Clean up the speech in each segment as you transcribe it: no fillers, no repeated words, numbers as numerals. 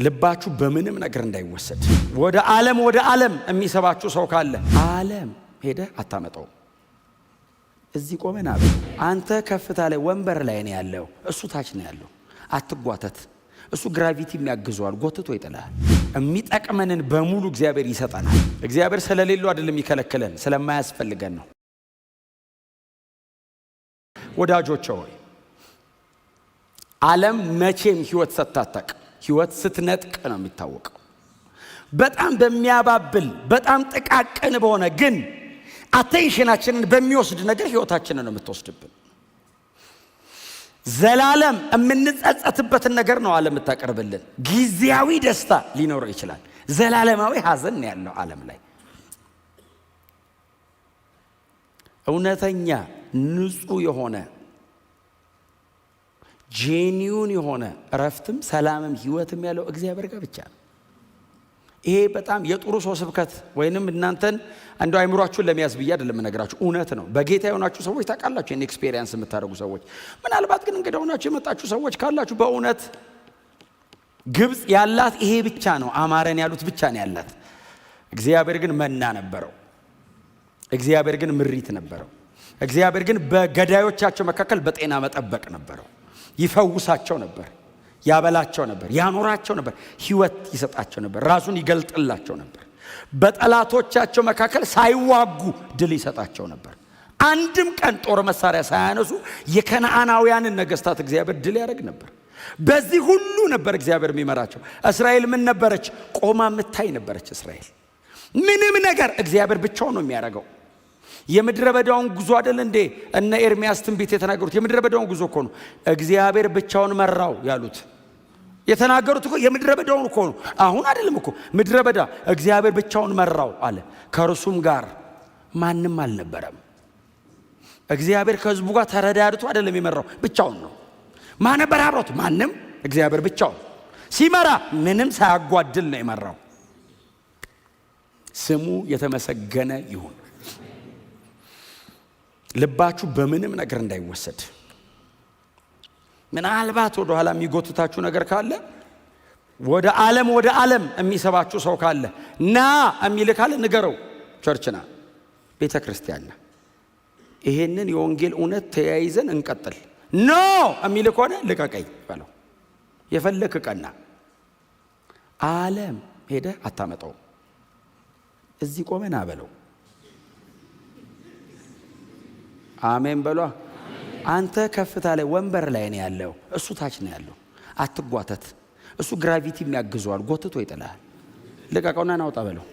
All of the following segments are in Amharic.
ልባችሁ በምንም ነገር እንዳይወሰድ። ወደ ዓለም የሚሰባችሁ ሰው ካለ ዓለም ሄደ አታመጣው። እዚህ ቆመና አንተ ከፍታ ላይ ወንበር ላይ ነው ያለው፣ እሱ ታች ነው ያለው። አትጓተት። እሱ ግራቪቲ የሚያግዘዋል፣ ጎትቶ ይጥላል። የሚጠቅመንን በሙሉ እግዚአብሔር ይሰጠናል። እግዚአብሔር ስለሌለው አይደለም ይከለክለን፣ ስለማያስፈልገን ነው። ወዳጆቼ ሆይ ዓለም መቼም ህይወት ሰጣጣቅ ህይወት ስትነጥቅ ነው የሚታወቀው። በጣም በሚያባብል በጣም ጥቃቅን በሆነ ግን አቴንሽናችንን በሚወስድ ነገር ህይወታችንን ነው የምትወስድብን። ዘላለም የምንጸጸትበትን ነገር ነው ዓለም የምታቀርብልን። ጊዜያዊ ደስታ ሊኖረው ይችላል፣ ዘላለማዊ ሐዘን ያለው ዓለም ላይ እውነተኛ ንጹህ የሆነ ጄኒዩን የሆነ እረፍትም ሰላምም ህይወትም ያለው እግዚአብሔር ጋር ብቻ ነው። ይሄ በጣም የጥሩ ሰው ስብከት ወይንም እናንተን አንዱ አይምሯችሁን ለሚያዝ ብዬ አይደለም ነገራችሁ፣ እውነት ነው። በጌታ የሆናችሁ ሰዎች ታውቃላችሁ፣ ይሄን ኤክስፒሪየንስ የምታደርጉ ሰዎች። ምናልባት ግን እንግዳ ሆናችሁ የመጣችሁ ሰዎች ካላችሁ በእውነት ግብጽ ያላት ይሄ ብቻ ነው፣ አማረን ያሉት ብቻ ነው ያላት። እግዚአብሔር ግን መና ነበረው። እግዚአብሔር ግን ምሪት ነበረው። እግዚአብሔር ግን በገዳዮቻቸው መካከል በጤና መጠበቅ ነበረው። ይፈውሳቸው ነበር፣ ያበላቸው ነበር፣ ያኖራቸው ነበር፣ ህይወት ይሰጣቸው ነበር፣ ራሱን ይገልጥላቸው ነበር። በጠላቶቻቸው መካከል ሳይዋጉ ድል ይሰጣቸው ነበር። አንድም ቀን ጦር መሳሪያ ሳያነሱ የከነዓናውያንን ነገስታት እግዚአብሔር ድል ያደርግ ነበር። በዚህ ሁሉ ነበር እግዚአብሔር የሚመራቸው። እስራኤል ምን ነበረች? ቆማ የምታይ ነበረች። እስራኤል ምንም ነገር እግዚአብሔር ብቻውን ነው የሚያደርገው። የምድረ በዳውን ጉዞ አይደል እንዴ እነ ኤርሚያስ ትንቢት የተናገሩት? የምድረ በዳውን ጉዞ እኮ ነው እግዚአብሔር ብቻውን መራው ያሉት። የተናገሩት እኮ የምድረ በዳውን እኮ ነው። አሁን አይደለም እኮ ምድረ በዳ እግዚአብሔር ብቻውን መራው አለ። ከእርሱም ጋር ማንም አልነበረም። እግዚአብሔር ከህዝቡ ጋር ተረዳድቶ አይደለም የመራው፣ ብቻውን ነው። ማን ነበር አብሮት? ማንም። እግዚአብሔር ብቻውን ሲመራ ምንም ሳያጓድል ነው የመራው። ስሙ የተመሰገነ ይሁን። ልባችሁ በምንም ነገር እንዳይወሰድ። ምናልባት ወደ ኋላ የሚጎትታችሁ ነገር ካለ ወደ ዓለም የሚሰባችሁ ሰው ካለ ና የሚል ካለ ንገረው። ቸርችና ቤተ ክርስቲያንና ይሄንን የወንጌል እውነት ተያይዘን እንቀጥል። ኖ የሚል ከሆነ ልቀቀኝ በለው። የፈለክ ቀና ዓለም ሄደ አታመጣው። እዚህ ቆመና በለው። አሜን በሏ። አንተ ከፍታ ላይ ወንበር ላይ ነው ያለው፣ እሱ ታች ነው ያለው። አትጓተት። እሱ ግራቪቲ የሚያግዘዋል፣ ጎትቶ ይጥላል። ልቀቀውና ናውጣ በለው።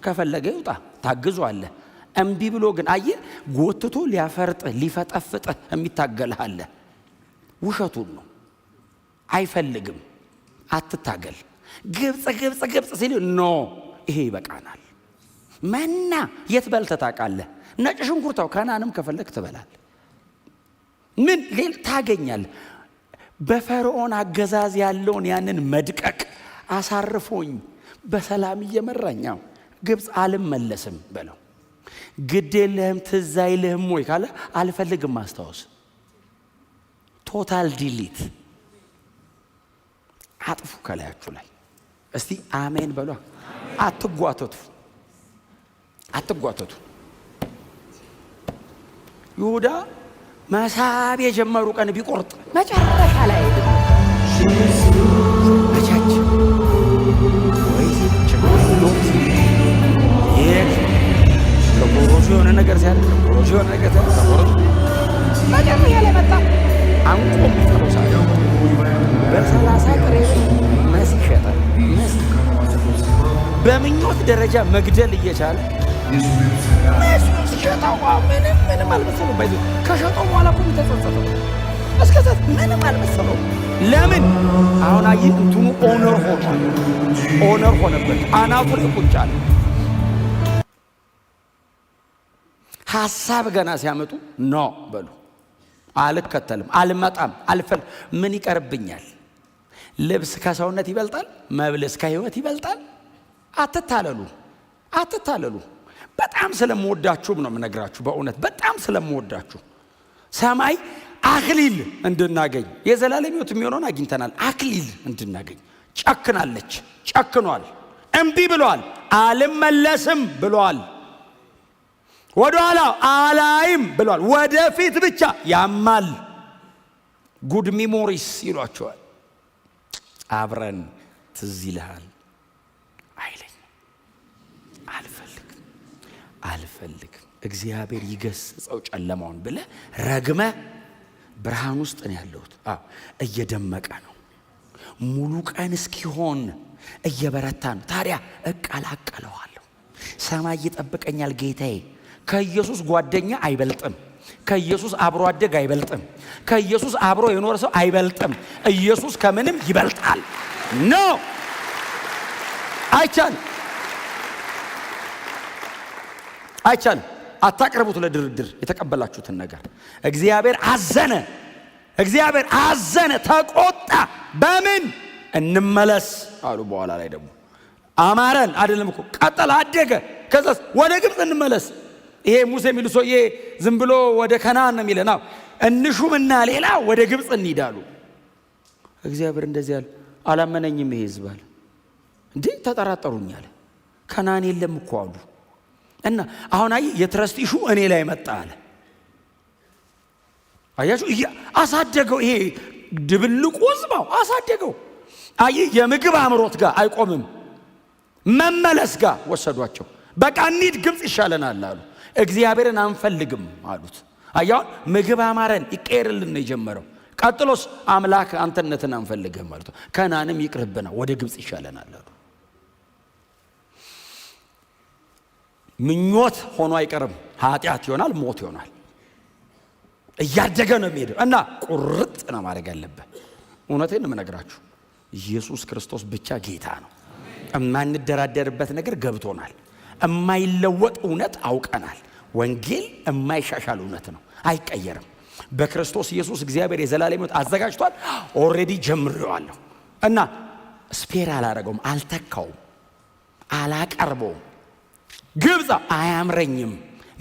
ከፈለገ ይውጣ፣ ታግዟል። እምቢ ብሎ ግን አየህ ጎትቶ ሊያፈርጥ ሊፈጠፍጥ የሚታገልህ አለ። ውሸቱን ነው፣ አይፈልግም። አትታገል። ግብጽ ሲል ኖ ይሄ ይበቃናል። መና የት በልተህ ታውቃለህ? ነጭ ሽንኩርታው ከናንም ከፈለክ ትበላል። ምን ሌላ ታገኛል? በፈርዖን አገዛዝ ያለውን ያንን መድቀቅ አሳርፎኝ በሰላም እየመራኛው ግብጽ አልመለስም በለው። ግድ የለህም ትዝ አይልህም ወይ ካለ አልፈልግም ማስታወስ። ቶታል ዲሊት አጥፉ ከላያችሁ ላይ። እስቲ አሜን በሏ። አትጓተቱ። ይሁዳ መሳብ የጀመሩ ቀን ቢቆርጥ መጨረሻ ላይ አቻች ከቦሮሱ የሆነ ነገር ሲያደርግ መጨረሻ ላይ መጣ። አንቆ የሚጠሩ ሳየው በ30 ጥሬ መሲ ይሸጣል። በምኞት ደረጃ መግደል እየቻለ ሸጣው ምንም አልመሰለው። ባይዞ ከሸጣው በኋላ እኮ ተጸጸተው። እስከዛ ምንም አልመሰለው። ለምን? አሁን አይ እንትኑ ኦነር ሆነበት። አናቱ ላይ ቁጭ አለ። ሐሳብ ገና ሲያመጡ ኖ በሉ። አልከተልም፣ አልመጣም፣ አልፈል ምን ይቀርብኛል? ልብስ ከሰውነት ይበልጣል፣ መብልስ ከህይወት ይበልጣል። አትታለሉ። በጣም ስለምወዳችሁ ነው የምነግራችሁ። በእውነት በጣም ስለምወዳችሁ ሰማይ አክሊል እንድናገኝ የዘላለም ሕይወት የሚሆነውን አግኝተናል። አክሊል እንድናገኝ ጨክናለች፣ ጨክኗል፣ እምቢ ብሏል፣ አልመለስም ብሏል፣ ወደኋላ አላይም ብሏል፣ ወደፊት ብቻ ያማል። ጉድ ሚሞሪስ ይሏቸዋል። አብረን ትዝ ይልሃል አይለኝ። አልፈልግም እግዚአብሔር ይገስጸው ጨለማውን ብለህ ረግመ ብርሃን ውስጥ ነው ያለሁት። እየደመቀ ነው፣ ሙሉ ቀን እስኪሆን እየበረታ ነው። ታዲያ እቀላቀለዋለሁ። ሰማይ ይጠብቀኛል ጌታዬ። ከኢየሱስ ጓደኛ አይበልጥም። ከኢየሱስ አብሮ አደግ አይበልጥም። ከኢየሱስ አብሮ የኖረ ሰው አይበልጥም። ኢየሱስ ከምንም ይበልጣል። ኖ አይቻልም። አታቅርቡት ለድርድር የተቀበላችሁትን ነገር። እግዚአብሔር አዘነ፣ ተቆጣ። በምን እንመለስ አሉ። በኋላ ላይ ደግሞ አማረን አይደለም እኮ ቀጠለ፣ አደገ። ከዛስ ወደ ግብፅ እንመለስ። ይሄ ሙሴ የሚሉ ሰውዬ ዝም ብሎ ወደ ከነዓን ነው የሚለን። እንሹምና ሌላ ወደ ግብፅ እንሂዳሉ። እግዚአብሔር እንደዚህ ያለ አላመነኝም። ይሄ ህዝብ አለ እንዴ ተጠራጠሩኛል። ከነዓን የለም እኮ አሉ። እና አሁን የትረስት ኢሹ እኔ ላይ መጣ አለ። አያችሁ አሳደገው። ይሄ ድብልቁ ህዝባው አሳደገው። የምግብ አምሮት ጋር አይቆምም፣ መመለስ ጋር ወሰዷቸው። በቃ እንሂድ ግብፅ ይሻለናል አሉ። እግዚአብሔርን አንፈልግም አሉት። አያው ምግብ አማረን ይቀየርልን ነው የጀመረው። ቀጥሎስ አምላክ አንተነትን አንፈልግም ማለት ነው። ከነዓንም ይቅርብና ወደ ግብፅ ይሻለናል አሉ። ምኞት ሆኖ አይቀርም፣ ኃጢአት ይሆናል፣ ሞት ይሆናል። እያደገ ነው የሚሄደው እና ቁርጥ ነው ማድረግ ያለበት። እውነቴን ነው የምነግራችሁ፣ ኢየሱስ ክርስቶስ ብቻ ጌታ ነው። የማንደራደርበት ነገር ገብቶናል። የማይለወጥ እውነት አውቀናል። ወንጌል የማይሻሻል እውነት ነው፣ አይቀየርም። በክርስቶስ ኢየሱስ እግዚአብሔር የዘላለም ሕይወት አዘጋጅቷል። ኦልሬዲ ጀምሬዋለሁ እና ስፔር አላረገውም፣ አልተካውም፣ አላቀርበውም። ግብፅ አያምረኝም፣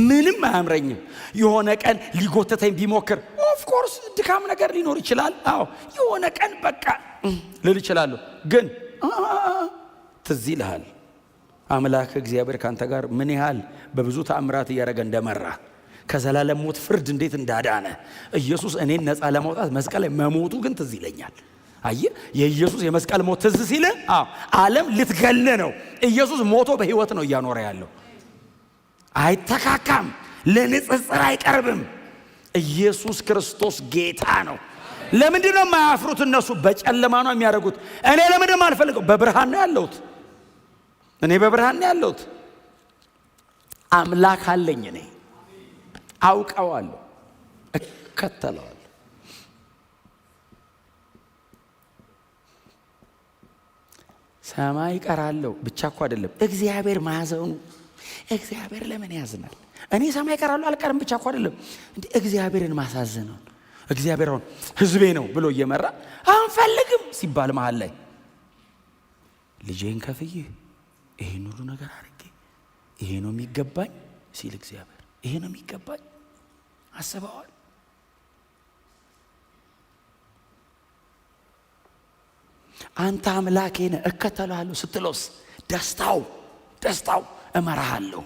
ምንም አያምረኝም። የሆነ ቀን ሊጎተተኝ ቢሞክር ኦፍኮርስ ድካም ነገር ሊኖር ይችላል። የሆነ ቀን በቃ ልል ይችላለሁ። ግን ትዝ ይልሃል አምላክ እግዚአብሔር ካንተ ጋር ምን ያህል በብዙ ተአምራት እያደረገ እንደመራ፣ ከዘላለም ሞት ፍርድ እንዴት እንዳዳነ። ኢየሱስ እኔን ነፃ ለማውጣት መስቀል ላይ መሞቱ ግን ትዝ ይለኛል። የኢየሱስ የመስቀል ሞት ትዝ ሲል ዓለም ልትገል ነው። ኢየሱስ ሞቶ በህይወት ነው እያኖረ ያለው። አይተካካም፣ ለንጽጽር አይቀርብም። ኢየሱስ ክርስቶስ ጌታ ነው። ለምንድን ነው የማያፍሩት እነሱ? በጨለማ ነው የሚያደርጉት። እኔ ለምንድን ነው አልፈልገው? በብርሃን ነው ያለሁት። እኔ በብርሃን ነው ያለሁት። አምላክ አለኝ። እኔ አውቀዋለሁ፣ እከተለዋለሁ። ሰማይ ቀራለሁ ብቻ እኮ አይደለም እግዚአብሔር ማዘኑ። እግዚአብሔር ለምን ያዝናል? እኔ ሰማይ ቀራለሁ አልቀርም ብቻ እኮ አይደለም እንዴ እግዚአብሔርን ማሳዘነው። እግዚአብሔር አሁን ህዝቤ ነው ብሎ እየመራ አንፈልግም ሲባል መሃል ላይ ልጄን ከፍዬ ይሄን ሁሉ ነገር አድርጌ ይሄ ነው የሚገባኝ ሲል እግዚአብሔር ይሄ ነው የሚገባኝ አስበዋል። አንተ አምላኬ ነህ እከተልሃለሁ ስትለውስ ደስታው እመራሃለሁ፣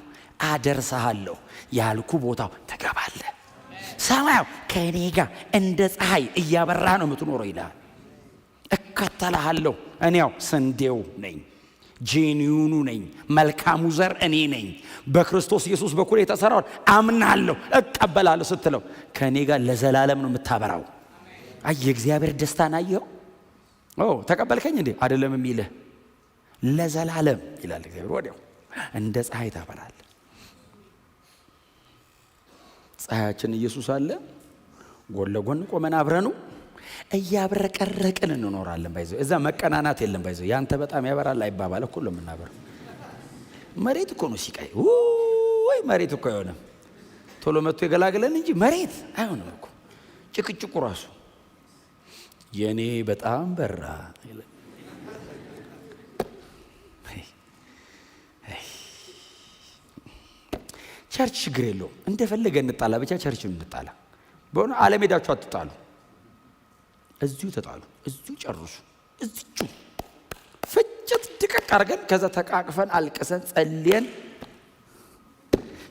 አደርሰሃለሁ፣ ያልኩ ቦታው ተገባለህ። ሰማያው ከእኔ ጋር እንደ ፀሐይ እያበራ ነው የምትኖረው ይላል። እከተልሃለሁ። እኔው ስንዴው ነኝ፣ ጄኒዩኑ ነኝ፣ መልካሙ ዘር እኔ ነኝ። በክርስቶስ ኢየሱስ በኩል የተሰራውን አምናለሁ፣ እቀበላለሁ ስትለው ከእኔ ጋር ለዘላለም ነው የምታበራው። የእግዚአብሔር ደስታን አየኸው? ተቀበልከኝ እንዴ? አይደለም የሚልህ ለዘላለም ይላል እግዚአብሔር። ወዲያው እንደ ፀሐይ ታበራለህ። ፀሐያችን ኢየሱስ አለ። ጎን ለጎን ቆመን አብረኑ እያብረቀረቅን እንኖራለን። ባይዘው እዛ መቀናናት የለም። ባይዘው ያንተ በጣም ያበራል አይባባል እኮ ለምናበር መሬት እኮ ነው ሲቃይ ወይ መሬት እኮ አይሆንም። ቶሎ መጥቶ ይገላግለን እንጂ መሬት አይሆንም እኮ። ጭቅጭቁ ራሱ የኔ በጣም በራ ይላል። ቸርች ችግር የለውም፣ እንደፈለገ እንጣላ፣ ብቻ ቸርች እንጣላ። በሆነ ዓለም ሄዳችሁ አትጣሉ፣ እዚሁ ተጣሉ፣ እዚሁ ጨርሱ፣ እዚሁ አድርገን ከዛ ተቃቅፈን አልቅሰን ጸልየን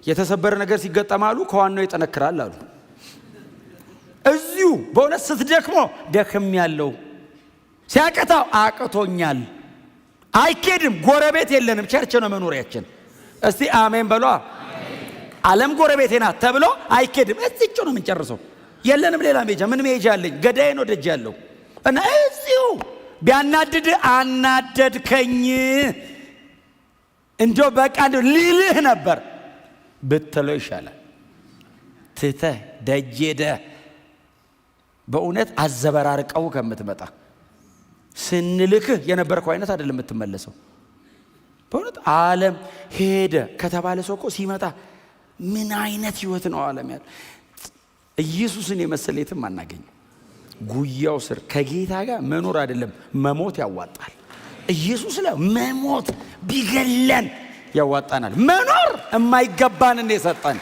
የተሰበረ ነገር ሲገጠማሉ ከዋናው ይጠነክራል አሉ። እዚሁ በእውነት ስትደክሞ ደክም ያለው ሲያቀታው አቅቶኛል አይኬድም። ጎረቤት የለንም፣ ቸርች ነው መኖሪያችን። እስቲ አሜን በሏ። ዓለም ጎረቤቴ ናት ተብሎ አይኬድም። እዚሁ ነው የምንጨርሰው። የለንም ሌላ ሜጃ። ምን ሜጃ አለኝ? ገዳዬ ነው ደጅ ያለው እና እዚሁ ቢያናድድ አናደድከኝ እንደው በቃ እንደው ሊልህ ነበር ብትለው ይሻላል። ትተህ ደጄደ በእውነት አዘበራርቀው ከምትመጣ ስንልክህ የነበርከው አይነት አይደለም የምትመለሰው። በእውነት ዓለም ሄደ ከተባለ ሰው እኮ ሲመጣ ምን አይነት ህይወት ነው ዓለም ያለ። ኢየሱስን የመሰለ የትም አናገኝም። ጉያው ስር ከጌታ ጋር መኖር አይደለም መሞት ያዋጣል። ኢየሱስ ላይ መሞት ቢገለን ያዋጣናል። መኖር የማይገባንን የሰጠን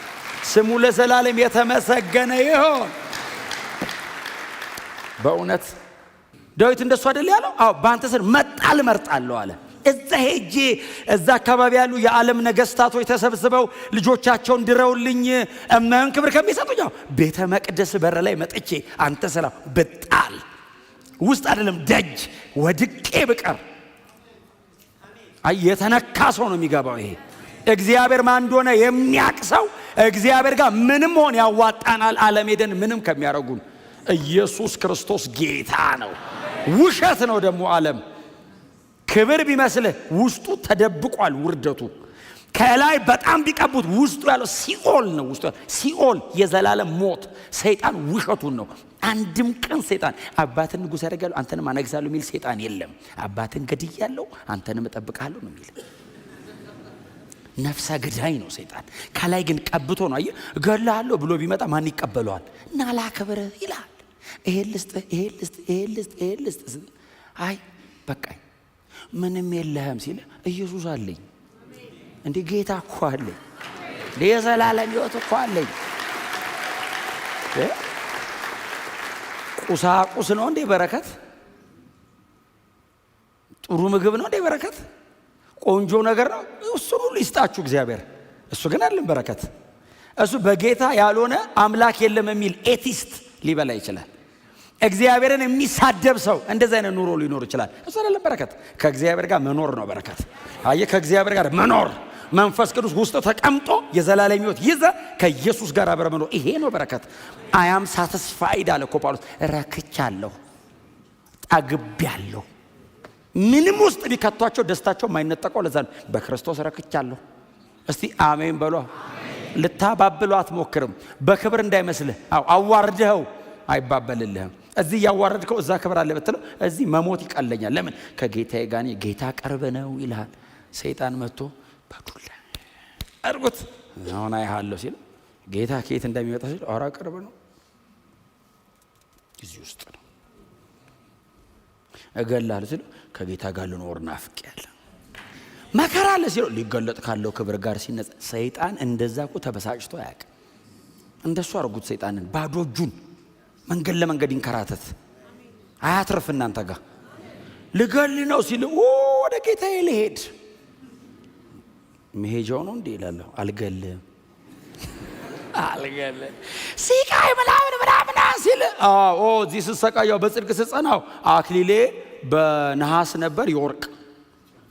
ስሙ ለዘላለም የተመሰገነ ይሁን። በእውነት ዳዊት እንደሱ አይደል ያለው? አዎ በአንተ ስር መጣል መርጣለሁ አለ። እዛ ሄጄ እዛ አካባቢ ያሉ የዓለም ነገስታቶች ተሰብስበው ልጆቻቸውን ድረውልኝ እማን ክብር ከሚሰጡኝ ቤተ መቅደስ በር ላይ መጥቼ አንተ ሰላም ብጣል ውስጥ አይደለም ደጅ ወድቄ ብቀር የተነካ ሰው ነው የሚገባው። ይሄ እግዚአብሔር ማን እንደሆነ የሚያቅሰው እግዚአብሔር ጋር ምንም ሆነ ያዋጣናል። ዓለም ሄደን ምንም ከሚያረጉን ኢየሱስ ክርስቶስ ጌታ ነው። ውሸት ነው ደግሞ ዓለም ክብር ቢመስልህ ውስጡ ተደብቋል ውርደቱ። ከላይ በጣም ቢቀቡት ውስጡ ያለው ሲኦል ነው። ውስጡ ሲኦል የዘላለም ሞት። ሰይጣን ውሸቱን ነው። አንድም ቀን ሰይጣን አባትን ንጉሥ ያደርጋለሁ አንተንም አነግሳለሁ የሚል ሰይጣን የለም። አባትን ገድያለሁ አንተንም እጠብቃለሁ ነው የሚል ነፍሰ ገዳይ ነው ሰይጣን። ከላይ ግን ቀብቶ ነው አየህ እገላለሁ ብሎ ቢመጣ ማን ይቀበለዋል? እና ላክብርህ ይላል። ይሄን ልስጥ አይ በቃኝ ምንም የለህም ሲል ኢየሱስ አለኝ እንዴ ጌታ እኮ አለኝ የዘላለም ሕይወት እኮ አለኝ። ቁሳቁስ ነው እንዴ በረከት? ጥሩ ምግብ ነው እንዴ በረከት? ቆንጆ ነገር ነው እሱ ሁሉ ይስጣችሁ እግዚአብሔር። እሱ ግን አይደለም በረከት። እሱ በጌታ ያልሆነ አምላክ የለም የሚል ኤቲስት ሊበላ ይችላል። እግዚአብሔርን የሚሳደብ ሰው እንደዛ አይነት ኑሮ ሊኖር ይችላል። እሱ አይደለም በረከት። ከእግዚአብሔር ጋር መኖር ነው በረከት። አየህ ከእግዚአብሔር ጋር መኖር መንፈስ ቅዱስ ውስጥ ተቀምጦ የዘላለም ሕይወት ይዘ ከኢየሱስ ጋር አብረ መኖር ይሄ ነው በረከት። አያም ሳቲስፋይድ አለ እኮ ጳውሎስ። ረክቻለሁ፣ ጠግቤያለሁ። ምንም ውስጥ ቢከቷቸው ደስታቸው የማይነጠቀው ለዛ ነው። በክርስቶስ ረክቻለሁ። እስቲ አሜን በሏ። ልታባብሉ አትሞክርም። በክብር እንዳይመስልህ። አዋርደኸው አይባበልልህም። እዚህ ያዋረድከው እዛ ክብር አለ ብትለው እዚህ መሞት ይቀለኛል። ለምን ከጌታዬ ጋር ጌታ ቅርብ ነው ይልሃል። ሰይጣን መጥቶ በዱላ አርጉት አሁን አይሃለሁ ሲል ጌታ ከየት እንደሚመጣ ሲል ኧረ ቅርብ ነው እዚህ ውስጥ ነው። እገላለሁ ሲል ከጌታ ጋር ልኖር ናፍቄያለሁ። መከራ አለ ሲል ሊገለጥ ካለው ክብር ጋር ሲነጻ ሰይጣን እንደዛ እኮ ተበሳጭቶ አያውቅም። እንደሱ አርጉት ሰይጣንን ባዶ እጁን መንገድ ለመንገድ ይንከራተት አያትርፍ እናንተ ጋር ልገል ነው ሲል ወደ ጌታዬ ልሄድ መሄጃው ነው እንዴ ይላለሁ። አልገልም ሲቃይ ምናምን ሲል እዚህ ስሰቃየው በጽድቅ ስጸናው አክሊሌ በነሐስ ነበር የወርቅ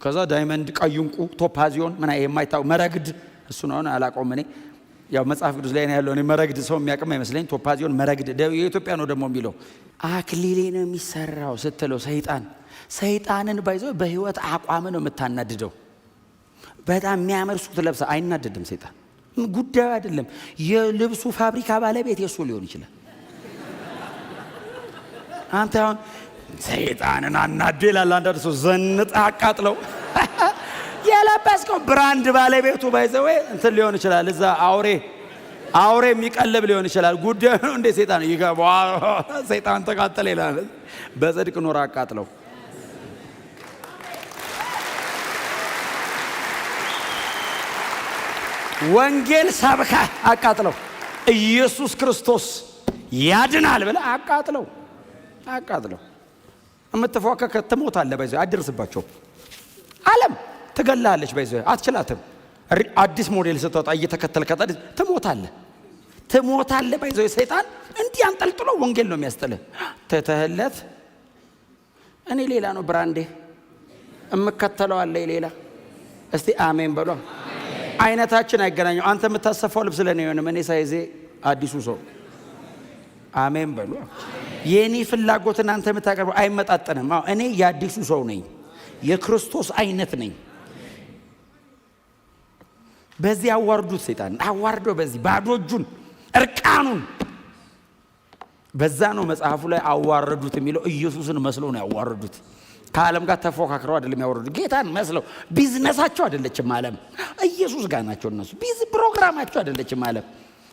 ከዛ ዳይመንድ ቀይ ዕንቁ ቶፓዚዮን ምን የማይታው መረግድ እሱ ነው አላውቀውም እኔ ያው መጽሐፍ ቅዱስ ላይ ነው ያለው። እኔ መረግድ ሰው የሚያቀም አይመስለኝ። ቶፓዚዮን መረግድ የኢትዮጵያ ነው ደግሞ የሚለው አክሊሌ ነው የሚሰራው ስትለው ሰይጣንን ባይዘው በህይወት አቋም ነው የምታናድደው። በጣም የሚያምር ሱት ለብሰ አይናደድም ሰይጣን። ጉዳዩ አይደለም። የልብሱ ፋብሪካ ባለቤት የሱ ሊሆን ይችላል። አንተ አሁን ሰይጣንን አናደ ይላል አንዳንድ ሰው ዘንጣ አቃጥለው የለበስከው ብራንድ ባለቤቱ ባይዘው እንትን ሊሆን ይችላል። እዛ አውሬ የሚቀልብ ሊሆን ይችላል። ጉዳዩ ነው እንደ ሰይጣን ይገባው። ሰይጣን ተቃጠለ ይላል። በጽድቅ ኖር አቃጥለው። ወንጌል ሰብከ አቃጥለው። ኢየሱስ ክርስቶስ ያድናል ብለህ አቃጥለው። የምትፎከከ ትሞታለህ። ባይዘው አደርስባቸው ዓለም ትገላለች። በይዘው አትችላትም። አዲስ ሞዴል ስትወጣ እየተከተልከታ ትሞታለህ። በይዘው ሰይጣን እንዲህ አንጠልጥሎ ወንጌል ነው የሚያስጥልህ። ተተህለት እኔ ሌላ ነው ብራንዴ እምከተለው አለ ሌላ። እስቲ አሜን በሉ። አይነታችን አይገናኘው። አንተ የምታሰፋው ልብስ ለኔ የሆነ እኔ ሳይዜ አዲሱ ሰው አሜን በሉ። የኔ ፍላጎትና አንተ የምታቀርበው አይመጣጠንም። እኔ የአዲሱ ሰው ነኝ፣ የክርስቶስ አይነት ነኝ። በዚህ አዋርዱት፣ ሰይጣን አዋርዶ በዚህ ባዶ እጁን እርቃኑን። በዛ ነው መጽሐፉ ላይ አዋረዱት የሚለው። ኢየሱስን መስለው ነው ያዋረዱት። ከዓለም ጋር ተፎካክረው አይደለም ያወረዱት፣ ጌታን መስለው። ቢዝነሳቸው አይደለችም ዓለም፣ ኢየሱስ ጋር ናቸው እነሱ። ፕሮግራማቸው አይደለችም ዓለም።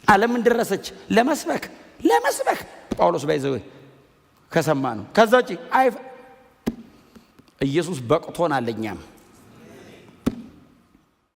ዓለምን ደረሰች ለመስበክ ጳውሎስ ባይዘው ከሰማ ነው። ከዛ ውጪ ኢየሱስ በቅቶናል። እኛም